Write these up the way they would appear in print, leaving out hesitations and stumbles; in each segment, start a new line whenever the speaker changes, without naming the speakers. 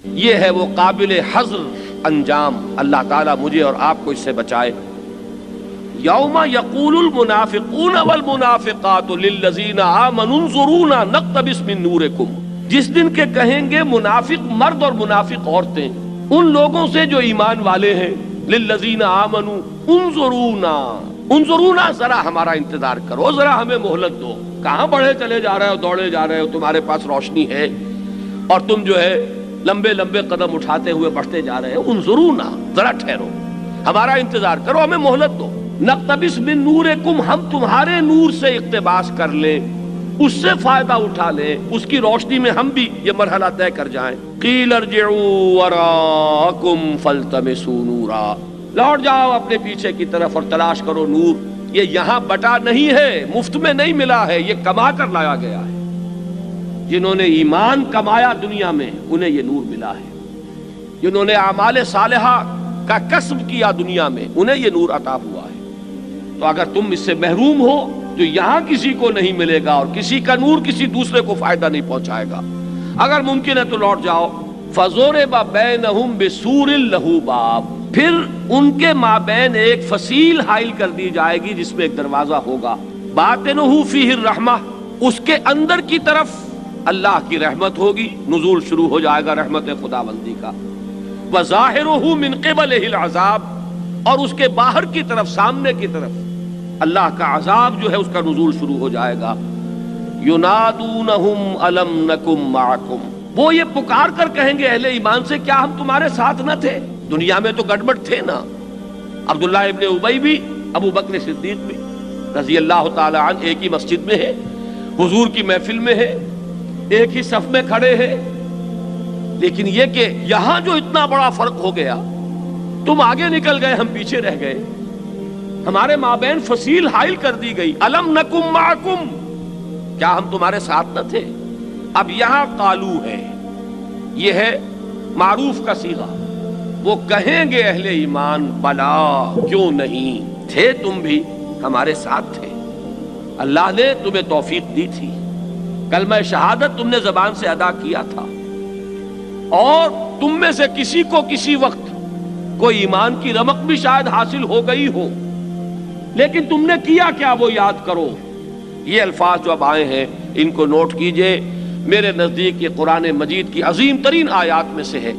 یہ ہے وہ قابل حذر انجام، اللہ تعالیٰ مجھے اور آپ کو اس سے بچائے۔ یوم یقول المنافقون والمنافقات للذین آمنوا انظرونا نقتبس من نورکم، جس دن کے کہیں گے منافق مرد اور منافق عورتیں ان لوگوں سے جو ایمان والے ہیں، للذین آمنوا انظرونا، انظرونا ذرا ہمارا انتظار کرو، ذرا ہمیں مہلت دو، کہاں بڑھے چلے جا رہے ہو، دوڑے جا رہے ہو، تمہارے پاس روشنی ہے اور تم جو ہے لمبے لمبے قدم اٹھاتے ہوئے بڑھتے جا رہے ہو، انظرونا ذرا ٹھہرو، ہمارا انتظار کرو، ہمیں مہلت دو، نقتبس من نورکم، ہم تمہارے نور سے اقتباس کر لیں، اس سے فائدہ اٹھا لیں، اس کی روشنی میں ہم بھی یہ مرحلہ طے کر جائیں۔ قیل ارجعوا وراءکم فالتمسوا نورا، لوٹ جاؤ اپنے پیچھے کی طرف اور تلاش کرو نور۔ یہ یہاں بٹا نہیں ہے، مفت میں نہیں ملا ہے، یہ کما کر لایا گیا ہے۔ جنہوں نے ایمان کمایا دنیا میں انہیں یہ نور ملا ہے، جنہوں نے اعمال صالحہ کا کسب کیا دنیا میں انہیں یہ نور عطا ہوا ہے۔ تو اگر تم اس سے محروم ہو تو یہاں کسی کو نہیں ملے گا، اور کسی کا نور کسی دوسرے کو فائدہ نہیں پہنچائے گا۔ اگر ممکن ہے تو لوٹ جاؤ۔ فَضُرِبَ بَيْنَهُمْ بِسُورٍ لَهُ بَابٌ، پھر ان کے مابین ایک فصیل حائل کر دی جائے گی جس میں ایک دروازہ ہوگا، بَاطِنُهُ فِيهِ الرَّحْمَةُ، اس کے اندر کی طرف اللہ کی رحمت ہوگی، نزول شروع ہو جائے گا رحمت خداوندی کا۔ وَظَاهِرُهُ مِنْ قِبَلِهِ الْعَذَابُ، اور اس کے باہر کی طرف، سامنے کی طرف اللہ کا عذاب جو ہے اس کا نزول شروع ہو جائے گا۔ يُنَادُونَهُمْ أَلَمْ نَكُنْ مَعَكُمْ، وہ یہ پکار کر کہیں گے اہل ایمان سے، کیا ہم تمہارے ساتھ نہ تھے؟ دنیا میں تو گڑبڑ تھے نا، عبداللہ ابن ابی بھی، ابو بکر صدیق بھی رضی اللہ تعالی عنہ ایک ہی مسجد میں ہے، حضور کی محفل میں ہے، ایک ہی صف میں کھڑے ہیں، لیکن یہ کہ یہاں جو اتنا بڑا فرق ہو گیا، تم آگے نکل گئے، ہم پیچھے رہ گئے، ہمارے مابین فصیل حائل کر دی گئی۔ الم نکم معکم، کیا ہم تمہارے ساتھ نہ تھے؟ اب یہاں قالو ہے، یہ ہے معروف کا صیغہ، وہ کہیں گے اہل ایمان بلا، کیوں نہیں تھے، تم بھی ہمارے ساتھ تھے، اللہ نے تمہیں توفیق دی تھی، کلمہ شہادت تم نے زبان سے ادا کیا تھا، اور تم میں سے کسی کو کسی وقت کوئی ایمان کی رمق بھی شاید حاصل ہو گئی ہو، لیکن تم نے کیا کیا وہ یاد کرو۔ یہ الفاظ جو اب آئے ہیں ان کو نوٹ کیجئے، میرے نزدیک یہ قرآن مجید کی عظیم ترین آیات میں سے ہے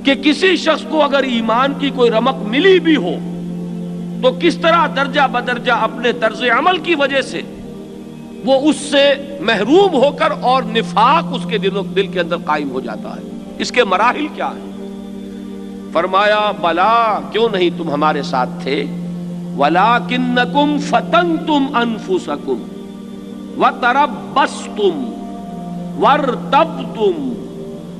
کہ کسی شخص کو اگر ایمان کی کوئی رمق ملی بھی ہو تو کس طرح درجہ بدرجہ اپنے طرز عمل کی وجہ سے وہ اس سے محروم ہو کر، اور نفاق اس کے دل کے اندر قائم ہو جاتا ہے۔ اس کے مراحل کیا ہیں؟ فرمایا بلا، کیوں نہیں تم ہمارے ساتھ تھے، وَلَٰكِنَّكُمْ فَتَنْتُمْ أَنفُسَكُمْ وَتَرَبَّصْتُمْ وَارْتَبْتُمْ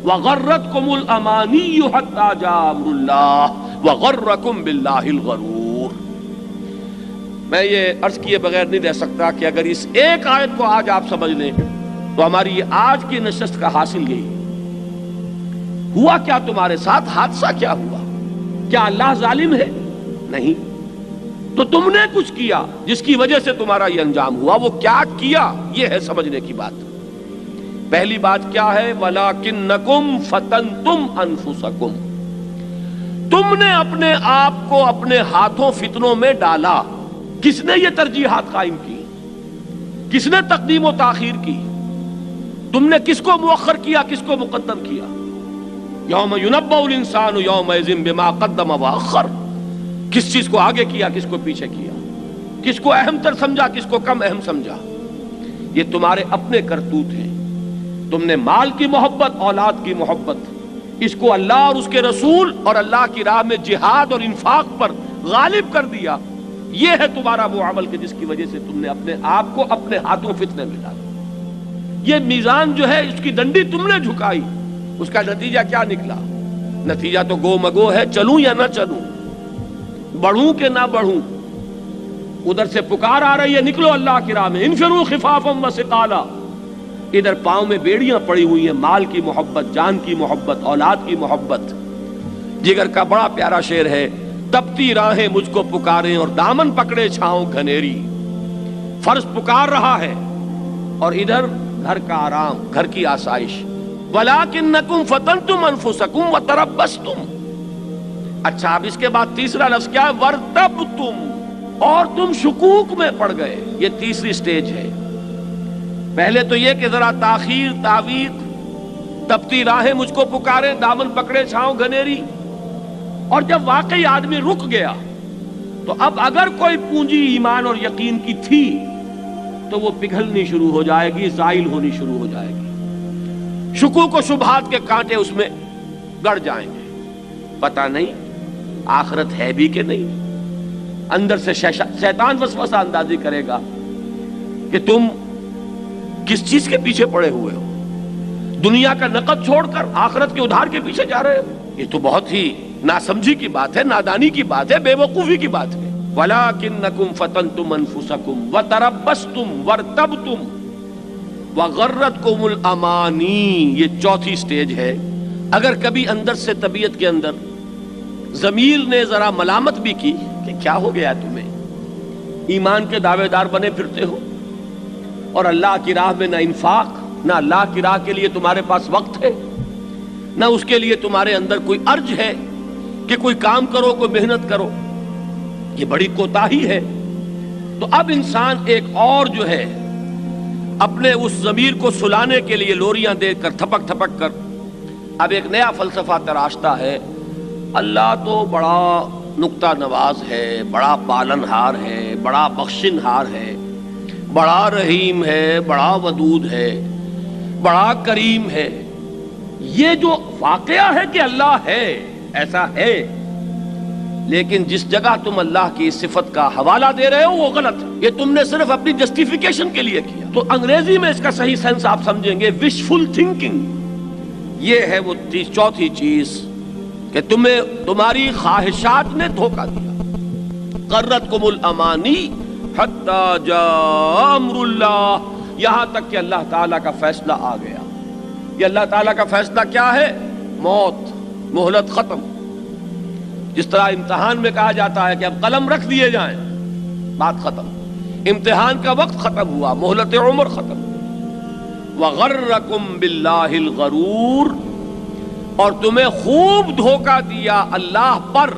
وَغَرَّتْكُمُ الْأَمَانِيُّ حَتَّىٰ جَاءَ أَمْرُ اللَّهِ وَغَرَّكُمْ بِاللَّهِ الْغَرُورُ۔ میں یہ عرض کیے بغیر نہیں رہ سکتا کہ اگر اس ایک آیت کو آج آپ سمجھ لیں تو ہماری یہ آج کی نشست کا حاصل یہی ہوا۔ کیا تمہارے ساتھ حادثہ کیا ہوا؟ کیا اللہ ظالم ہے؟ نہیں، تو تم نے کچھ کیا جس کی وجہ سے تمہارا یہ انجام ہوا، وہ کیا کیا، یہ ہے سمجھنے کی بات۔ پہلی بات کیا ہے؟ وَلَٰكِنَّكُمْ فَتَنْتُمْ أَنفُسَكُمْ، تم نے اپنے آپ کو اپنے ہاتھوں فتنوں میں ڈالا۔ کس نے یہ ترجیحات قائم کی؟ کس نے تقدیم و تاخیر کی؟ تم نے کس کو مؤخر کیا، کس کو مقدم کیا؟ یوم يُنَبَّأُ الْإِنسَانُ يَوْمَئِذٍ بِمَا قَدَّمَ وَأَخَّرَ، کس چیز کو آگے کیا، کس کو پیچھے کیا، کس کو اہم تر سمجھا، کس کو کم اہم سمجھا۔ یہ تمہارے اپنے کرتوت ہیں۔ تم نے مال کی محبت، اولاد کی محبت، اس کو اللہ اور اس کے رسول اور اللہ کی راہ میں جہاد اور انفاق پر غالب کر دیا۔ یہ ہے تمہارا وہ عمل کہ جس کی وجہ سے تم نے اپنے آپ کو اپنے ہاتھوں فتنے میں ڈالا۔ یہ میزان جو ہے، اس کی ڈنڈی تم نے جھکائی، اس کا نتیجہ کیا نکلا؟ نتیجہ تو گو مگو ہے، چلوں یا نہ چلوں، بڑھوں کہ نہ بڑھوں۔ ادھر سے پکار آ رہی ہے، نکلو اللہ کی راہ میں، انفروا خفافا وثقالا، ادھر پاؤں میں بیڑیاں پڑی ہوئی ہیں، مال کی محبت، جان کی محبت، اولاد کی محبت۔ جگر کا بڑا پیارا شعر ہے، تپتی راہیں مجھ کو پکاریں اور دامن پکڑے چھاؤں گھنیری۔ فرض پکار رہا ہے اور ادھر گھر کا آرام، گھر کی آسائش، وَلَٰكِنَّكُمْ فَتَنْتُمْ أَنفُسَكُمْ وَتَرَبَّصْتُمْ. اچھا اب اس کے بعد تیسرا لفظ کیا ہے؟ وَارْتَبْتُمْ، اور تم شکوک میں پڑ گئے. یہ تیسری سٹیج ہے. پہلے تو یہ کہ ذرا تاخیر، تعویض، تپتی راہیں مجھ کو پکارے، دامن پکڑے چھاؤں گھنیری. اور جب واقعی آدمی رک گیا تو اب اگر کوئی پونجی ایمان اور یقین کی تھی تو وہ پگھلنی شروع ہو جائے گی، زائل ہونی شروع ہو جائے گی. شکوک و شبہات کے کانٹے اس میں گڑ جائیں گے. پتہ نہیں آخرت ہے بھی کہ نہیں. اندر سے شیطان وسوسہ اندازی کرے گا کہ تم کس چیز کے پیچھے پڑے ہوئے ہو، دنیا کا نقد چھوڑ کر آخرت کے ادھار کے پیچھے جا رہے ہو. یہ تو بہت ہی ناسمجھی کی بات ہے، نادانی کی بات ہے، بے وقوفی کی بات ہے. وَلَٰكِنَّكُمْ فَتَنْتُمْ أَنفُسَكُمْ وَتَرَبَّصْتُمْ وَارْتَبْتُمْ وَغَرَّتْكُمُ الْأَمَانِي. یہ چوتھی سٹیج ہے. اگر کبھی اندر سے طبیعت کے اندر ضمیر نے ذرا ملامت بھی کی کہ کیا ہو گیا تمہیں، ایمان کے دعوے دار بنے پھرتے ہو اور اللہ کی راہ میں نہ انفاق، نہ اللہ کی راہ کے لیے تمہارے پاس وقت ہے، نہ اس کے لیے تمہارے اندر کوئی ارج ہے کہ کوئی کام کرو، کوئی محنت کرو. یہ بڑی کوتاہی ہے. تو اب انسان ایک اور جو ہے اپنے اس ضمیر کو سلانے کے لیے لوریاں دے کر تھپک تھپک کر اب ایک نیا فلسفہ تراشتا ہے. اللہ تو بڑا نکتہ نواز ہے، بڑا پالن ہار ہے، بڑا بخشن ہار ہے، بڑا رحیم ہے، بڑا ودود ہے، بڑا کریم ہے. یہ جو واقعہ ہے کہ اللہ ہے، ایسا ہے، لیکن جس جگہ تم اللہ کی صفت کا حوالہ دے رہے ہو وہ غلط ہے. یہ تم نے صرف اپنی جسٹیفیکیشن کے لیے کیا. تو انگریزی میں اس کا صحیح سینس آپ سمجھیں گے وشفل تھنکنگ. یہ ہے وہ چوتھی چیز کہ تمہیں تمہاری خواہشات نے دھوکہ دیا. غرتکم الامانی حتی جاء امر اللہ، یہاں تک کہ اللہ تعالیٰ کا فیصلہ آ گیا. یہ اللہ تعالیٰ کا فیصلہ کیا ہے؟ موت، مہلت ختم. جس طرح امتحان میں کہا جاتا ہے کہ اب قلم رکھ دیے جائیں، بات ختم. امتحان کا وقت ختم ہوا، مہلت عمر ختم. وَغَرَّكُمْ بِاللَّهِ الْغَرُورُ، اور تمہیں خوب دھوکہ دیا اللہ پر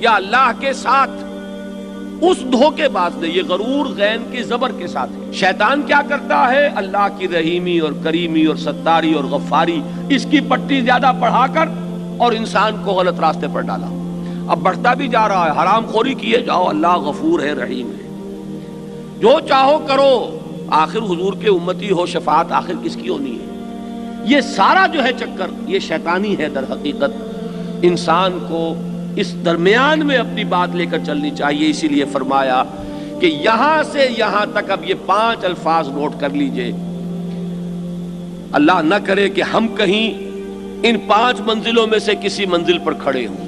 یا اللہ کے ساتھ اس دھوکے باز نے. یہ غرور غین کی زبر کے ساتھ ہے. شیطان کیا کرتا ہے؟ اللہ کی رحیمی اور کریمی اور ستاری اور غفاری اس کی پٹی زیادہ پڑھا کر اور انسان کو غلط راستے پر ڈالا. اب بڑھتا بھی جا رہا ہے. حرام خوری کیے جاؤ، اللہ غفور ہے، رحیم ہے، جو چاہو کرو، آخر حضور کے امتی ہو، شفاعت آخر کس کی ہونی ہے. یہ سارا جو ہے چکر یہ شیطانی ہے. در حقیقت انسان کو اس درمیان میں اپنی بات لے کر چلنی چاہیے. اسی لیے فرمایا کہ یہاں سے یہاں تک اب یہ 5 الفاظ نوٹ کر لیجئے. اللہ نہ کرے کہ ہم کہیں ان 5 منزلوں میں سے کسی منزل پر کھڑے ہوں،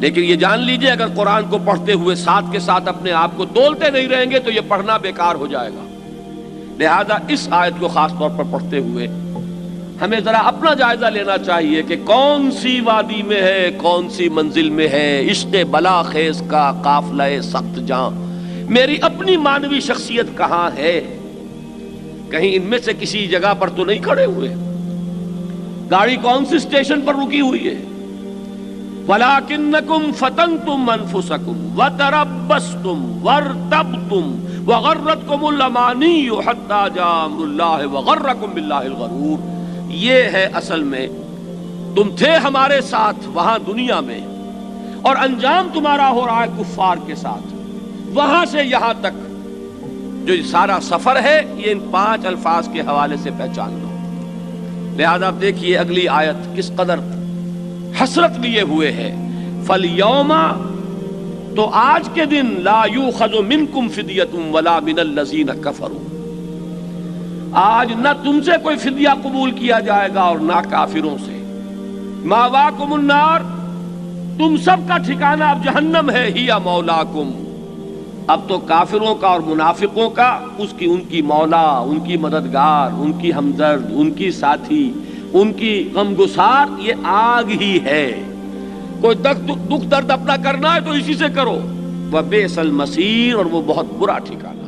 لیکن یہ جان لیجئے اگر قرآن کو پڑھتے ہوئے ساتھ کے ساتھ اپنے آپ کو تولتے نہیں رہیں گے تو یہ پڑھنا بیکار ہو جائے گا. لہذا اس آیت کو خاص طور پر پڑھتے ہوئے ہمیں ذرا اپنا جائزہ لینا چاہیے کہ کون سی وادی میں ہے، کون سی منزل میں ہے عشق بلا خیز کا قافلہ سخت جاں. میری اپنی مانوی شخصیت کہاں ہے؟ کہیں ان میں سے کسی جگہ پر تو نہیں کھڑے ہوئے. گاڑی کون سی اسٹیشن پر رکی ہوئی ہے؟ وَلَٰكِنَّكُمْ فَتَنْتُمْ أَنفُسَكُمْ وَتَرَبَّصْتُمْ وَارْتَبْتُمْ وَغَرَّتْكُمُ الْأَمَانِيُّ حَتَّىٰ جَاءَ أَمْرُ اللَّهِ وَغَرَّكُمْ بِاللَّهِ الْغَرُورُ. یہ ہے اصل میں تم تھے ہمارے ساتھ وہاں دنیا میں اور انجام تمہارا ہو رہا ہے کفار کے ساتھ. وہاں سے یہاں تک جو سارا سفر ہے یہ ان 5 الفاظ کے حوالے سے پہچان لو. لہذا آپ دیکھیے اگلی آیت کس قدر حسرت لیے ہوئے ہے. فَالْيَوْمَ، تو آج کے دن، لا یوخذ منکم فدیۃ ولا من الذین کفروا، آج نہ تم سے کوئی فدیہ قبول کیا جائے گا اور نہ کافروں سے. ماواکم النار، تم سب کا ٹھکانہ اب جہنم ہے. ہی مولاکم، اب تو کافروں کا اور منافقوں کا ان کی مولا، ان کی مددگار، ان کی ہمدرد، ان کی ساتھی، ان کی غمگسار یہ آگ ہی ہے. کوئی دکھ درد اپنا کرنا ہے تو اسی سے کرو. وبئس المصیر، اور وہ بہت برا ٹھکانہ.